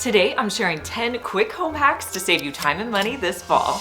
Today, I'm sharing 10 quick home hacks to save you time and money this fall.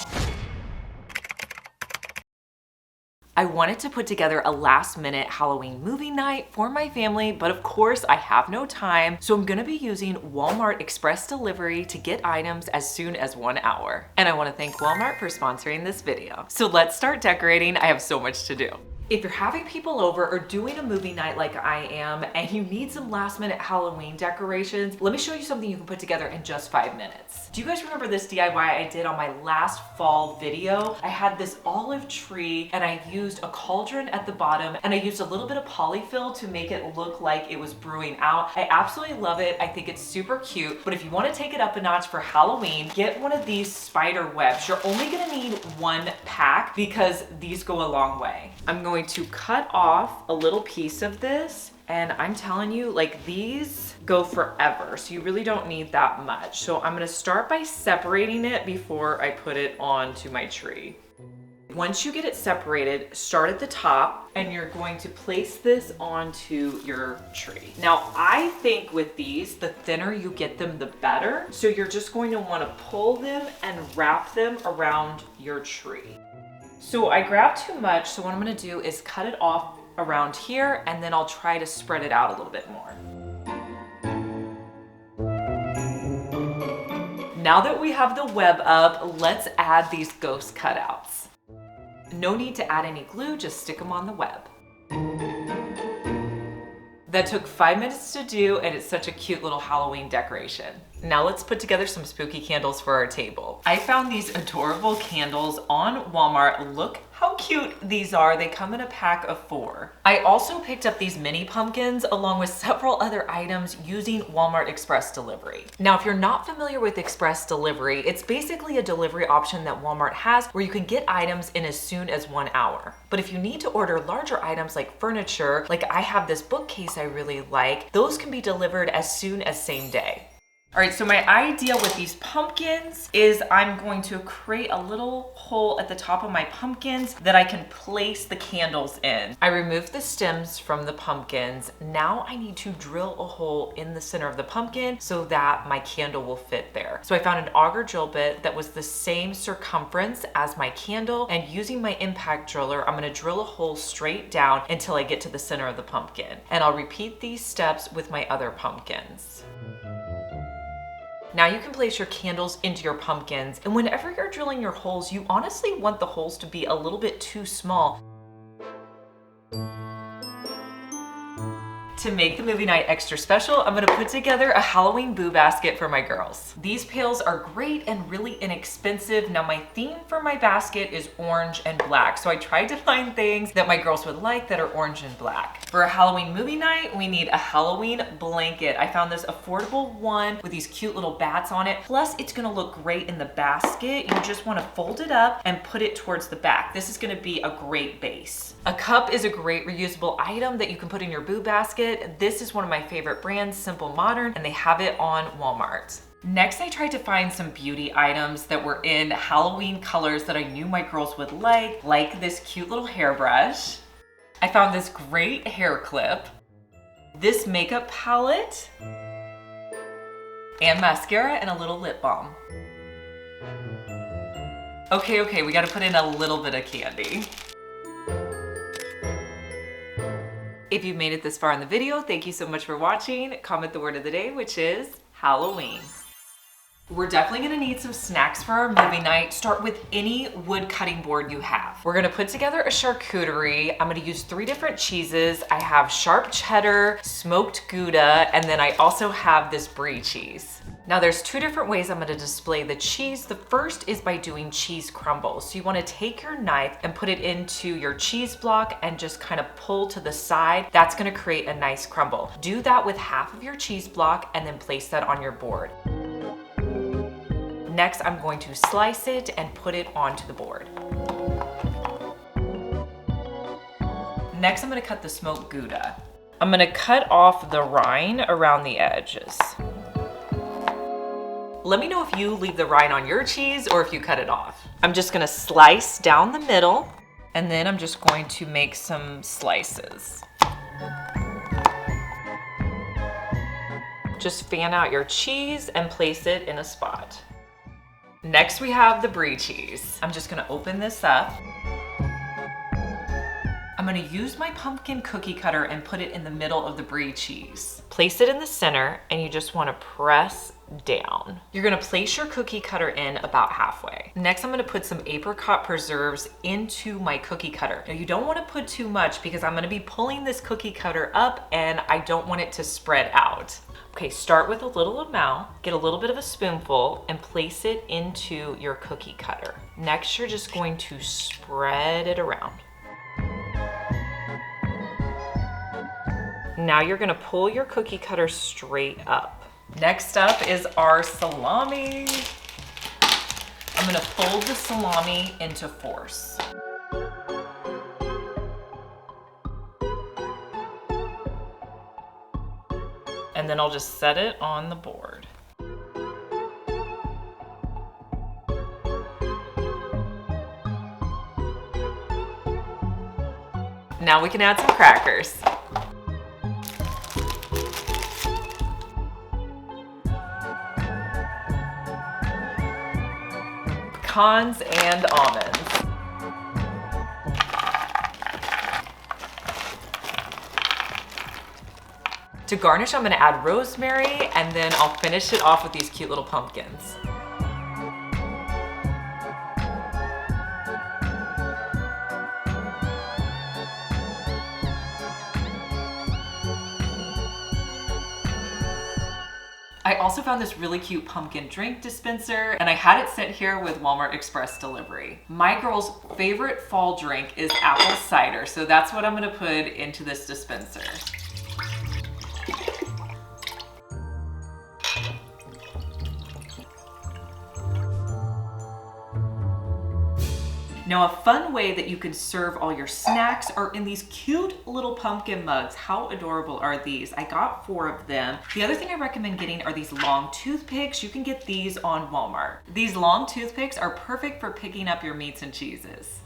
I wanted to put together a last-minute Halloween movie night for my family, but of course I have no time, so I'm gonna be using Walmart Express Delivery to get items as soon as 1 hour. And I wanna thank Walmart for sponsoring this video. So let's start decorating. I have so much to do. If you're having people over or doing a movie night like I am, and you need some last-minute Halloween decorations, let me show you something you can put together in just 5 minutes. Do you guys remember this DIY I did on my last fall video? I had this olive tree and I used a cauldron at the bottom and I used a little bit of polyfill to make it look like it was brewing out. I absolutely love it. I think it's super cute, but if you want to take it up a notch for Halloween, get one of these spider webs. You're only gonna need 1 pack because these go a long way. I'm going to cut off a little piece of this, and I'm telling you, like, these go forever, so you really don't need that much. So I'm gonna start by separating it before I put it onto my tree. Once you get it separated, start at the top and you're going to place this onto your tree. Now, I think with these, the thinner you get them, the better. So you're just going to want to pull them and wrap them around your tree. So I grabbed too much, so what I'm gonna do is cut it off around here and then I'll try to spread it out a little bit more. Now that we have the web up, let's add these ghost cutouts. No need to add any glue, just stick them on the web. That took 5 minutes to do, and it's such a cute little Halloween decoration. Now let's put together some spooky candles for our table. I found these adorable candles on Walmart. Look how cute these are. They come in a pack of 4. I also picked up these mini pumpkins along with several other items using Walmart Express Delivery. Now, if you're not familiar with Express Delivery, it's basically a delivery option that Walmart has where you can get items in as soon as 1 hour. But if you need to order larger items like furniture, like I have this bookcase I really like, those can be delivered as soon as same day. All right, so my idea with these pumpkins is I'm going to create a little hole at the top of my pumpkins that I can place the candles in. I removed the stems from the pumpkins. Now I need to drill a hole in the center of the pumpkin so that my candle will fit there. So I found an auger drill bit that was the same circumference as my candle, and using my impact driller, I'm gonna drill a hole straight down until I get to the center of the pumpkin. And I'll repeat these steps with my other pumpkins. Now you can place your candles into your pumpkins, and whenever you're drilling your holes, you honestly want the holes to be a little bit too small. To make the movie night extra special, I'm gonna put together a Halloween boo basket for my girls. These pails are great and really inexpensive. Now my theme for my basket is orange and black, so I tried to find things that my girls would like that are orange and black. For a Halloween movie night, we need a Halloween blanket. I found this affordable one with these cute little bats on it. Plus, it's gonna look great in the basket. You just wanna fold it up and put it towards the back. This is gonna be a great base. A cup is a great reusable item that you can put in your boo basket. This is one of my favorite brands, Simple Modern, and they have it on Walmart. Next, I tried to find some beauty items that were in Halloween colors that I knew my girls would like this cute little hairbrush. I found this great hair clip, this makeup palette, and mascara and a little lip balm. Okay, we gotta put in a little bit of candy. If you've made it this far in the video, thank you so much for watching. Comment the word of the day, which is Halloween. We're definitely gonna need some snacks for our movie night. Start with any wood cutting board you have. We're gonna put together a charcuterie. I'm gonna use 3 different cheeses. I have sharp cheddar, smoked Gouda, and then I also have this brie cheese. Now there's 2 different ways I'm gonna display the cheese. The first is by doing cheese crumbles. So you wanna take your knife and put it into your cheese block and just kind of pull to the side. That's gonna create a nice crumble. Do that with half of your cheese block and then place that on your board. Next, I'm going to slice it and put it onto the board. Next, I'm gonna cut the smoked Gouda. I'm gonna cut off the rind around the edges. Let me know if you leave the rind on your cheese or if you cut it off. I'm just gonna slice down the middle, and then I'm just going to make some slices. Just fan out your cheese and place it in a spot. Next we have the brie cheese. I'm just gonna open this up. I'm gonna use my pumpkin cookie cutter and put it in the middle of the brie cheese. Place it in the center and you just wanna press down. You're gonna place your cookie cutter in about halfway. Next, I'm gonna put some apricot preserves into my cookie cutter. Now you don't wanna put too much because I'm gonna be pulling this cookie cutter up and I don't want it to spread out. Okay, start with a little amount, get a little bit of a spoonful and place it into your cookie cutter. Next, you're just going to spread it around. Now you're gonna pull your cookie cutter straight up. Next up is our salami. I'm gonna fold the salami into fours. And then I'll just set it on the board. Now we can add some crackers. Pecans and almonds. To garnish, I'm gonna add rosemary and then I'll finish it off with these cute little pumpkins. I also found this really cute pumpkin drink dispenser and I had it sent here with Walmart Express delivery. My girl's favorite fall drink is apple cider, so that's what I'm gonna put into this dispenser. Now, a fun way that you can serve all your snacks are in these cute little pumpkin mugs. How adorable are these? I got 4 of them. The other thing I recommend getting are these long toothpicks. You can get these on Walmart. These long toothpicks are perfect for picking up your meats and cheeses.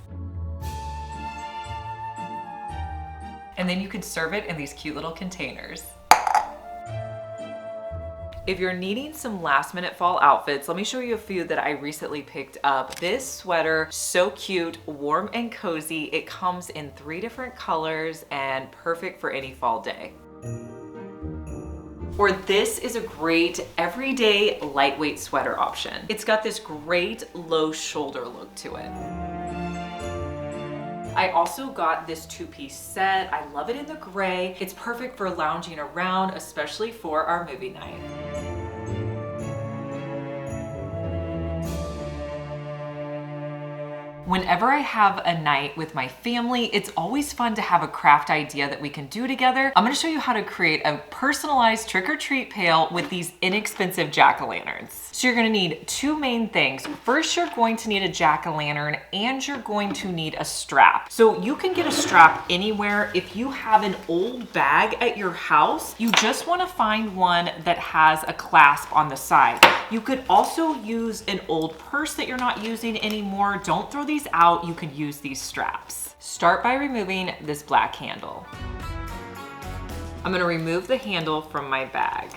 And then you can serve it in these cute little containers. If you're needing some last minute fall outfits, let me show you a few that I recently picked up. This sweater, so cute, warm and cozy. It comes in 3 different colors and perfect for any fall day. Or this is a great everyday lightweight sweater option. It's got this great low shoulder look to it. I also got this 2-piece set. I love it in the gray. It's perfect for lounging around, especially for our movie night. Whenever I have a night with my family, it's always fun to have a craft idea that we can do together. I'm gonna show you how to create a personalized trick-or-treat pail with these inexpensive jack-o'-lanterns. So you're gonna need 2 main things. First, you're going to need a jack-o'-lantern and you're going to need a strap. So you can get a strap anywhere. If you have an old bag at your house, you just wanna find one that has a clasp on the side. You could also use an old purse that you're not using anymore. Don't throw these out, you could use these straps. Start by removing this black handle. I'm gonna remove the handle from my bag.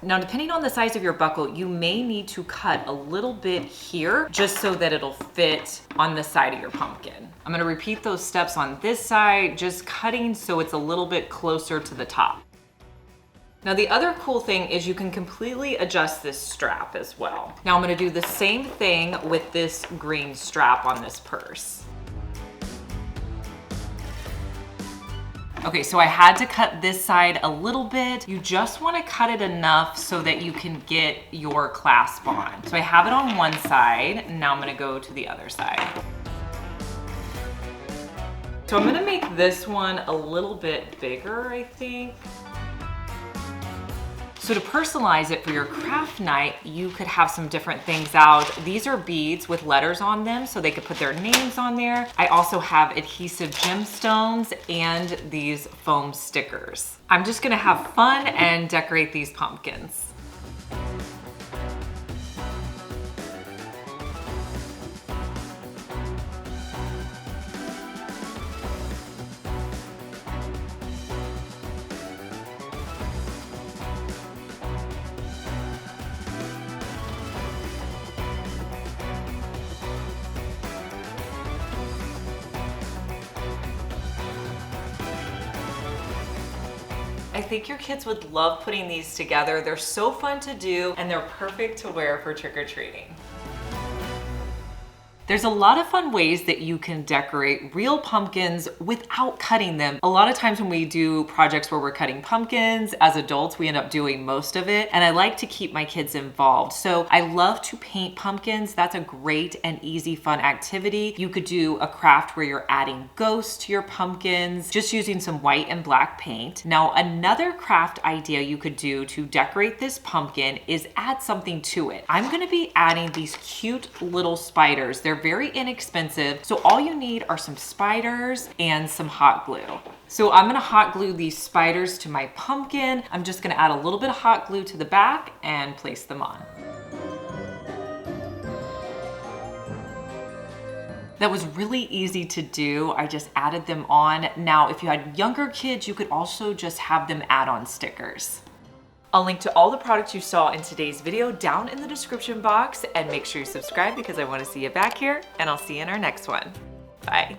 Now, depending on the size of your buckle, you may need to cut a little bit here just so that it'll fit on the side of your pumpkin. I'm gonna repeat those steps on this side, just cutting so it's a little bit closer to the top. Now, the other cool thing is you can completely adjust this strap as well. Now, I'm gonna do the same thing with this green strap on this purse. Okay, so I had to cut this side a little bit. You just wanna cut it enough so that you can get your clasp on. So I have it on one side, now I'm gonna go to the other side. So I'm gonna make this one a little bit bigger, I think. So to personalize it for your craft night, you could have some different things out. These are beads with letters on them so they could put their names on there. I also have adhesive gemstones and these foam stickers. I'm just gonna have fun and decorate these pumpkins. I think your kids would love putting these together. They're so fun to do and they're perfect to wear for trick-or-treating. There's a lot of fun ways that you can decorate real pumpkins without cutting them. A lot of times when we do projects where we're cutting pumpkins, as adults, we end up doing most of it. And I like to keep my kids involved. So I love to paint pumpkins. That's a great and easy, fun activity. You could do a craft where you're adding ghosts to your pumpkins, just using some white and black paint. Now, another craft idea you could do to decorate this pumpkin is add something to it. I'm gonna be adding these cute little spiders. They're very inexpensive. So all you need are some spiders and some hot glue. So I'm gonna hot glue these spiders to my pumpkin. I'm just gonna add a little bit of hot glue to the back and place them on. That was really easy to do. I just added them on. Now, if you had younger kids, you could also just have them add on stickers. I'll link to all the products you saw in today's video down in the description box, and make sure you subscribe because I want to see you back here, and I'll see you in our next one. Bye.